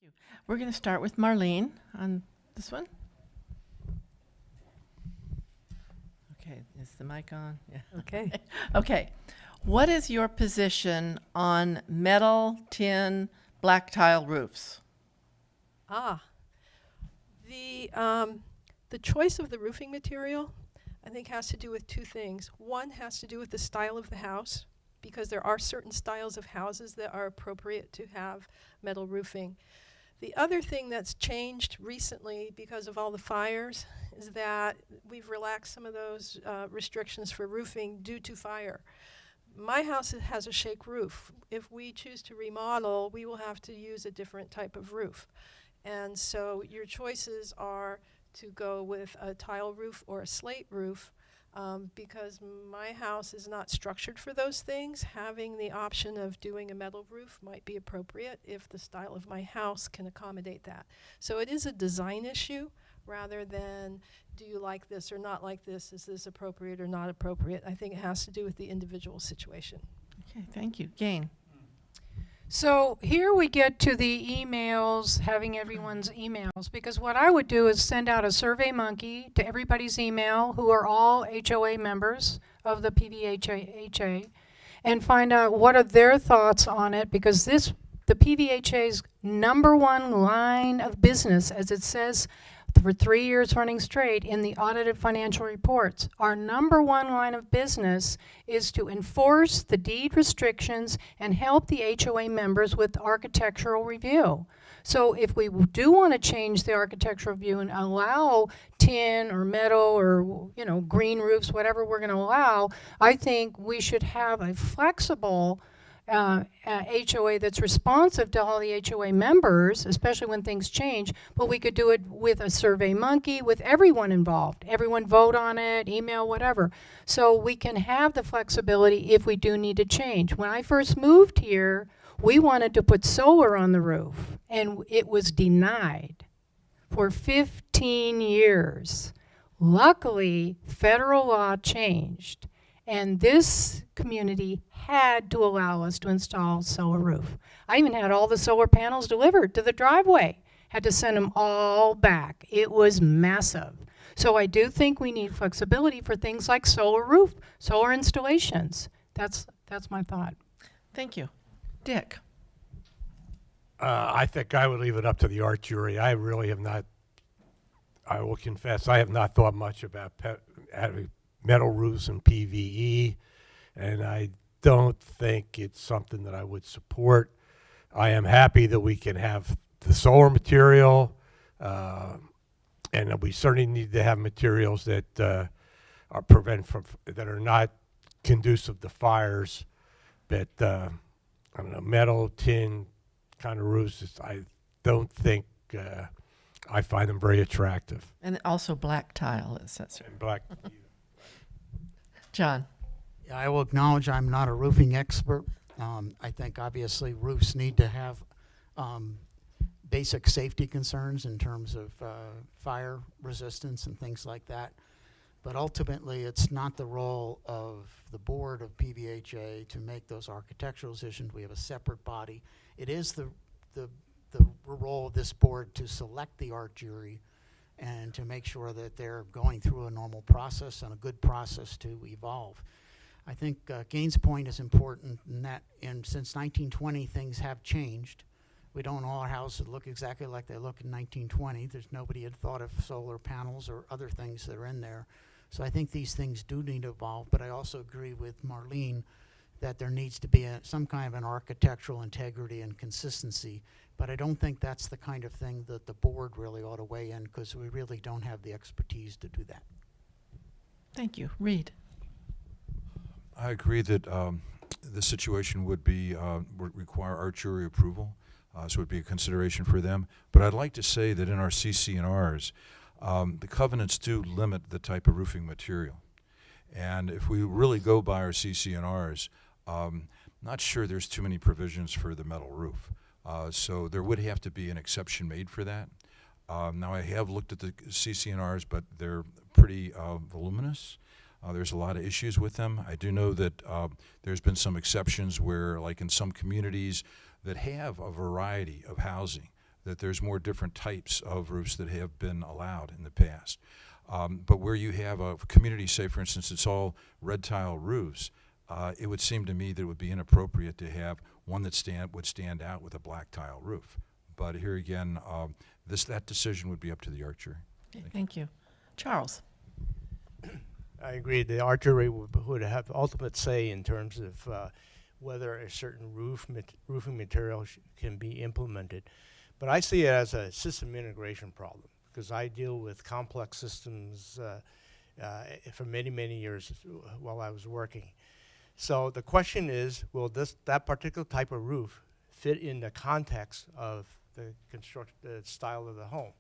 you. We're going to start with Marlene on this one. Okay, is the mic on? Yeah. Okay. Okay. What is your position on metal, tin, black tile roofs? Ah, the choice of the roofing material, I think, has to do with two things. One has to do with the style of the house, because there are certain styles of houses that are appropriate to have metal roofing. The other thing that's changed recently because of all the fires is that we've relaxed some of those restrictions for roofing due to fire. My house has a shake roof. If we choose to remodel, we will have to use a different type of roof. And so your choices are to go with a tile roof or a slate roof. Because my house is not structured for those things, having the option of doing a metal roof might be appropriate if the style of my house can accommodate that. So it is a design issue rather than do you like this or not like this, is this appropriate or not appropriate. I think it has to do with the individual situation. Okay, thank you. Gain. So here we get to the emails, having everyone's emails, because what I would do is send out a survey monkey to everybody's email who are all HOA members of the PVHA and find out what are their thoughts on it, because the PVHA's number one line of business, as it says for 3 years running straight in the audited financial reports, our number one line of business is to enforce the deed restrictions and help the HOA members with architectural review. So if we do want to change the architectural review and allow tin or metal or green roofs, whatever we're going to allow, I think we should have a flexible HOA that's responsive to all the HOA members, especially when things change, but we could do it with a survey monkey, with everyone involved. Everyone vote on it, email, whatever. So we can have the flexibility if we do need to change. When I first moved here, we wanted to put solar on the roof, and it was denied for 15 years. Luckily, federal law changed, and this community had to allow us to install solar roof. I even had all the solar panels delivered to the driveway. Had to send them all back. It was massive. So I do think we need flexibility for things like solar roof, solar installations. That's my thought. Thank you. Dick. I think I would leave it up to the art jury. I really have not, I will confess, I have not thought much about having metal roofs and PVE, and I don't think it's something that I would support. I am happy that we can have the solar material, and we certainly need to have materials that that are not conducive to fires. But I don't know, metal, tin kind of roofs, I don't think I find them very attractive. And also black tile, that's And black. John. Yeah, I will acknowledge I'm not a roofing expert. I think obviously roofs need to have basic safety concerns in terms of fire resistance and things like that. But ultimately, it's not the role of the board of PVHA to make those architectural decisions. We have a separate body. It is the role of this board to select the art jury and to make sure that they're going through a normal process and a good process to evolve. I think Gaines' point is important in that since 1920, things have changed. We don't all our houses look exactly like they look in 1920. Nobody had thought of solar panels or other things that are in there. So I think these things do need to evolve, but I also agree with Marlene that there needs to be some kind of an architectural integrity and consistency. But I don't think that's the kind of thing that the board really ought to weigh in, because we really don't have the expertise to do that. Thank you. Reed. I agree that the situation would require art jury approval, so it would be a consideration for them. But I'd like to say that in our CC&Rs, the covenants do limit the type of roofing material. And if we really go by our CC&Rs, not sure there's too many provisions for the metal roof. So there would have to be an exception made for that. Now I have looked at the CC&Rs, but they're pretty voluminous. There's a lot of issues with them. I do know that there's been some exceptions where, like in some communities that have a variety of housing, that there's more different types of roofs that have been allowed in the past. But where you have a community, say for instance, it's all red tile roofs, it would seem to me that it would be inappropriate to have one that would stand out with a black tile roof. But here again, that decision would be up to the art jury. Okay, thank you. Charles? I agree. The art jury would have ultimate say in terms of whether a certain roofing material can be implemented. But I see it as a system integration problem because I deal with complex systems for many, many years while I was working. So the question is, will that particular type of roof fit in the context of the style of the home?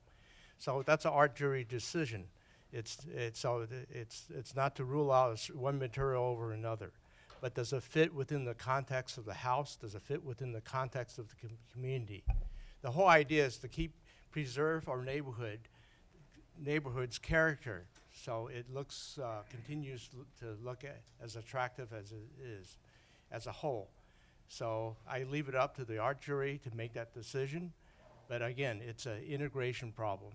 So that's an art jury decision. It's not to rule out one material over another, but does it fit within the context of the house? Does it fit within the context of the community? The whole idea is to preserve our neighborhood's character, so it continues to look as attractive as it is, as a whole. So I leave it up to the art jury to make that decision, but again, it's an integration problem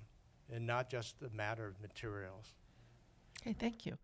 and not just a matter of materials. Okay, thank you.